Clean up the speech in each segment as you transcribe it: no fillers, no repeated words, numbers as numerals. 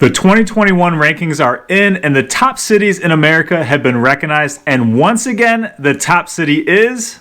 The 2021 rankings are in, and the top cities in America have been recognized. And once again, the top city is...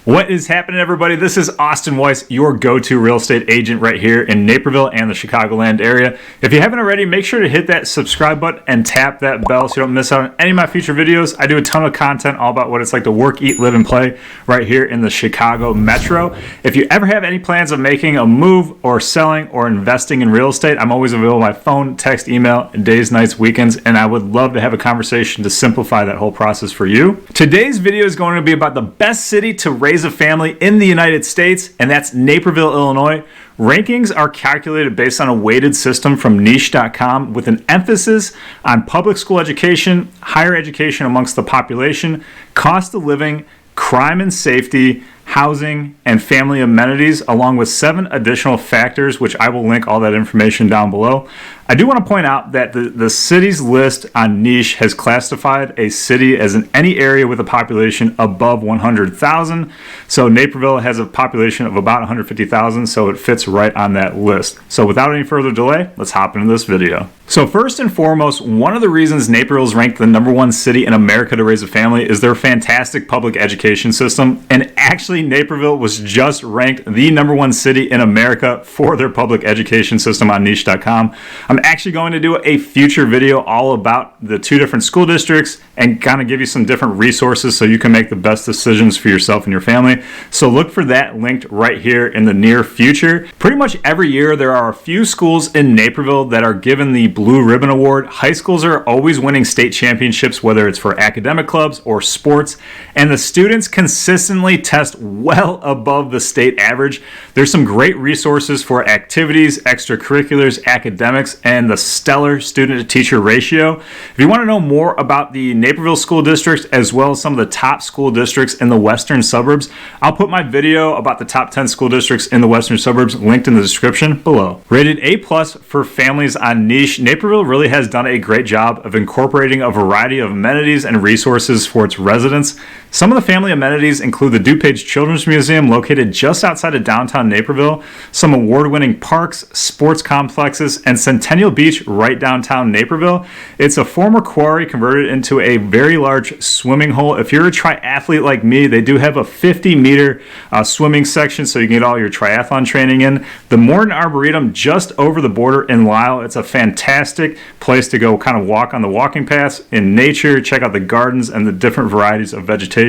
What is happening, everybody? This is Austin Weiss, your go-to real estate agent right here in Naperville and the Chicagoland area. If you haven't already, make sure to hit that subscribe button and tap that bell so you don't miss out on any of my future videos. I do a ton of content all about what it's like to work, eat, live, and play right here in the Chicago metro. If you ever have any plans of making a move or selling or investing in real estate, I'm always available by phone, text, email, days, nights, weekends, and I would love to have a conversation to simplify that whole process for you. Today's video is going to be about the best city to raise a family in the United States, and that's Naperville, Illinois. Rankings are calculated based on a weighted system from niche.com with an emphasis on public school education, higher education amongst the population, cost of living, crime and safety, housing, and family amenities, along with 7 additional factors, which I will link all that information down below. I do want to point out that the cities list on Niche has classified a city as in any area with a population above 100,000. So Naperville has a population of about 150,000, so it fits right on that list. So without any further delay, let's hop into this video. So first and foremost, one of the reasons Naperville is ranked the #1 city in America to raise a family is their fantastic public education system. And actually, Naperville was just ranked the #1 city in America for their public education system on niche.com. I'm actually going to do a future video all about the 2 different school districts and kind of give you some different resources so you can make the best decisions for yourself and your family. So look for that linked right here in the near future. Pretty much every year there are a few schools in Naperville that are given the Blue Ribbon Award. High schools are always winning state championships, whether it's for academic clubs or sports, and the students consistently test well above the state average. There's some great resources for activities, extracurriculars, academics, and the stellar student-to-teacher ratio. If you want to know more about the Naperville School District as well as some of the top school districts in the western suburbs, I'll put my video about the top 10 school districts in the western suburbs linked in the description below. Rated A+ for families on Niche, Naperville really has done a great job of incorporating a variety of amenities and resources for its residents. Some of the family amenities include the DuPage Children's Museum located just outside of downtown Naperville, some award-winning parks, sports complexes, and Centennial Beach right downtown Naperville. It's a former quarry converted into a very large swimming hole. If you're a triathlete like me, they do have a 50-meter swimming section so you can get all your triathlon training in. The Morton Arboretum just over the border in Lisle. It's a fantastic place to go kind of walk on the walking paths in nature, check out the gardens and the different varieties of vegetation.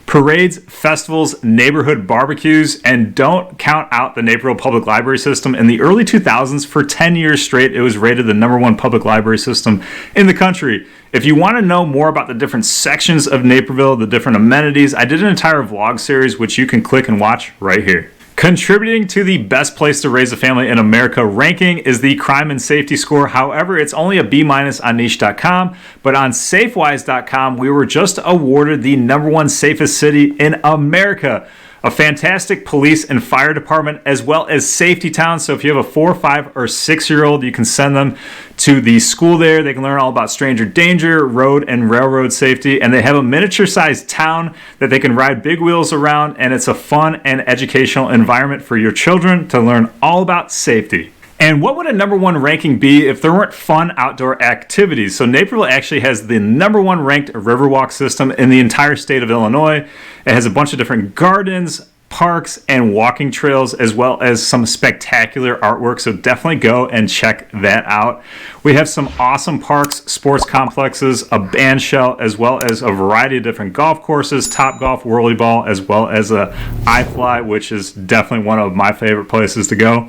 Parades, festivals, neighborhood barbecues, and don't count out the Naperville Public Library System. In the early 2000s, for 10 years straight, it was rated the #1 public library system in the country. If you want to know more about the different sections of Naperville, the different amenities, I did an entire vlog series which you can click and watch right here. Contributing to the best place to raise a family in America ranking is the crime and safety score. However, it's only a B- on niche.com, but on safewise.com, we were just awarded the #1 safest city in America. A fantastic police and fire department as well as safety town. So if you have a 4, 5, or 6-year-old, you can send them to the school there. They can learn all about stranger danger, road and railroad safety, and they have a miniature-sized town that they can ride big wheels around, and it's a fun and educational environment for your children to learn all about safety. And what would a #1 ranking be if there weren't fun outdoor activities? So Naperville actually has the #1 ranked Riverwalk system in the entire state of Illinois. It has a bunch of different gardens, parks, and walking trails, as well as some spectacular artwork, so definitely go and check that out. We have some awesome parks, sports complexes, a band shell, as well as a variety of different golf courses, Top Golf, Whirly Ball, as well as a iFly, which is definitely one of my favorite places to go.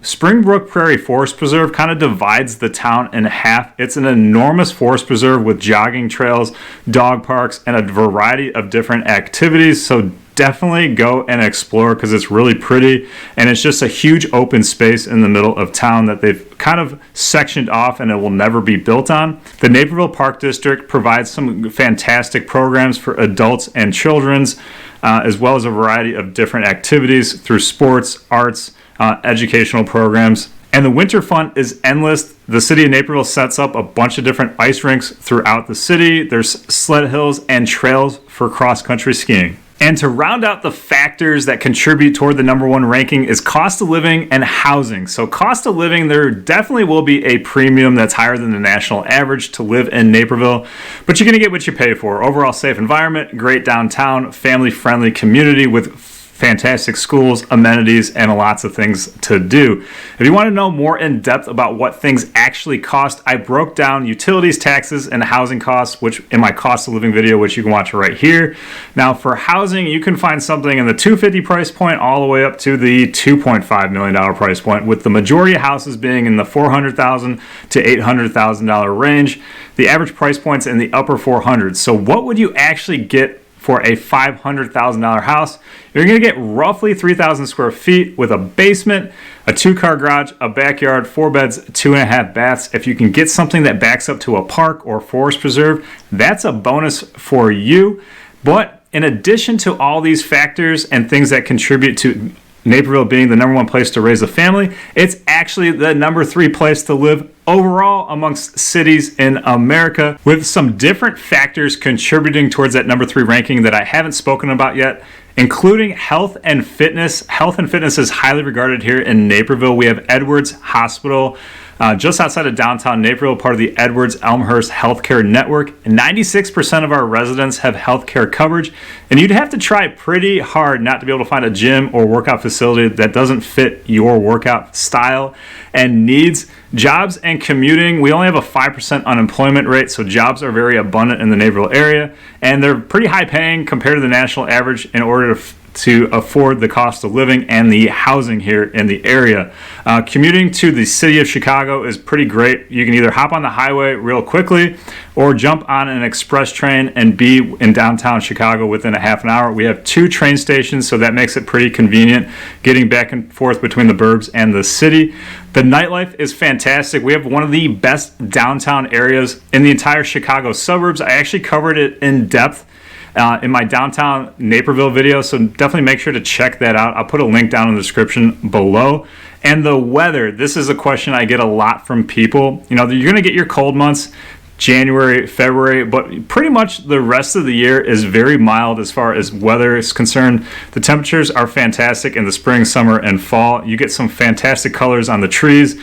Springbrook Prairie Forest Preserve kind of divides the town in half. It's an enormous forest preserve with jogging trails, dog parks, and a variety of different activities, so definitely go and explore because it's really pretty, and it's just a huge open space in the middle of town that they've kind of sectioned off and it will never be built on. The Naperville Park District provides some fantastic programs for adults and children's, as well as a variety of different activities through sports, arts, educational programs. And the winter fun is endless. The city of Naperville sets up a bunch of different ice rinks throughout the city. There's sled hills and trails for cross-country skiing. And to round out the factors that contribute toward the #1 ranking is cost of living and housing. So cost of living, there definitely will be a premium that's higher than the national average to live in Naperville, but you're going to get what you pay for. Overall safe environment, great downtown, family-friendly community with fantastic schools, amenities, and lots of things to do. If you want to know more in depth about what things actually cost, I broke down utilities, taxes, and housing costs, which in my cost of living video, which you can watch right here. Now for housing, you can find something in the $250 price point all the way up to the $2.5 million price point, with the majority of houses being in the $400,000 to $800,000 range. The average price point's in the upper 400s. So what would you actually get for a $500,000 house? You're going to get roughly 3,000 square feet with a basement, a 2-car garage, a backyard, 4 beds, 2.5 baths. If you can get something that backs up to a park or forest preserve, that's a bonus for you. But in addition to all these factors and things that contribute to Naperville being the #1 place to raise a family, it's actually the #3 place to live overall amongst cities in America, with some different factors contributing towards that #3 ranking that I haven't spoken about yet, including health and fitness. Health and fitness is highly regarded here in Naperville. We have Edwards Hospital, just outside of downtown Naperville, part of the Edwards Elmhurst Healthcare Network. 96% of our residents have healthcare coverage, and you'd have to try pretty hard not to be able to find a gym or workout facility that doesn't fit your workout style and needs. Jobs and commuting, we only have a 5% unemployment rate, so jobs are very abundant in the Naperville area, and they're pretty high paying compared to the national average in order to afford the cost of living and the housing here in the area. Commuting to the city of Chicago is pretty great. You can either hop on the highway real quickly or jump on an express train and be in downtown Chicago within a half an hour. We have 2 train stations, so that makes it pretty convenient getting back and forth between the burbs and the city. The nightlife is fantastic. We have one of the best downtown areas in the entire Chicago suburbs. I actually covered it in depth in my downtown Naperville video, so definitely make sure to check that out. I'll put a link down in the description below. And the weather, this is a question I get a lot from people. You know, you're going to get your cold months, January, February, but pretty much the rest of the year is very mild as far as weather is concerned. The temperatures are fantastic in the spring, summer, and fall. You get some fantastic colors on the trees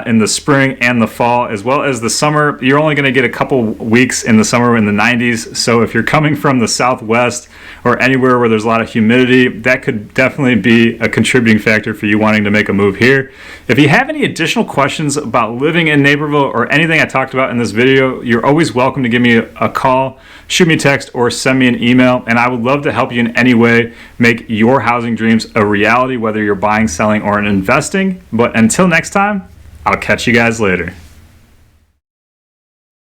in the spring and the fall, as well as the summer. You're only going to get a couple weeks in the summer in the 90s. So if you're coming from the Southwest or anywhere where there's a lot of humidity, that could definitely be a contributing factor for you wanting to make a move here. If you have any additional questions about living in Naperville or anything I talked about in this video, you're always welcome to give me a call, shoot me a text, or send me an email, and I would love to help you in any way make your housing dreams a reality, whether you're buying, selling, or investing. But until next time, I'll catch you guys later.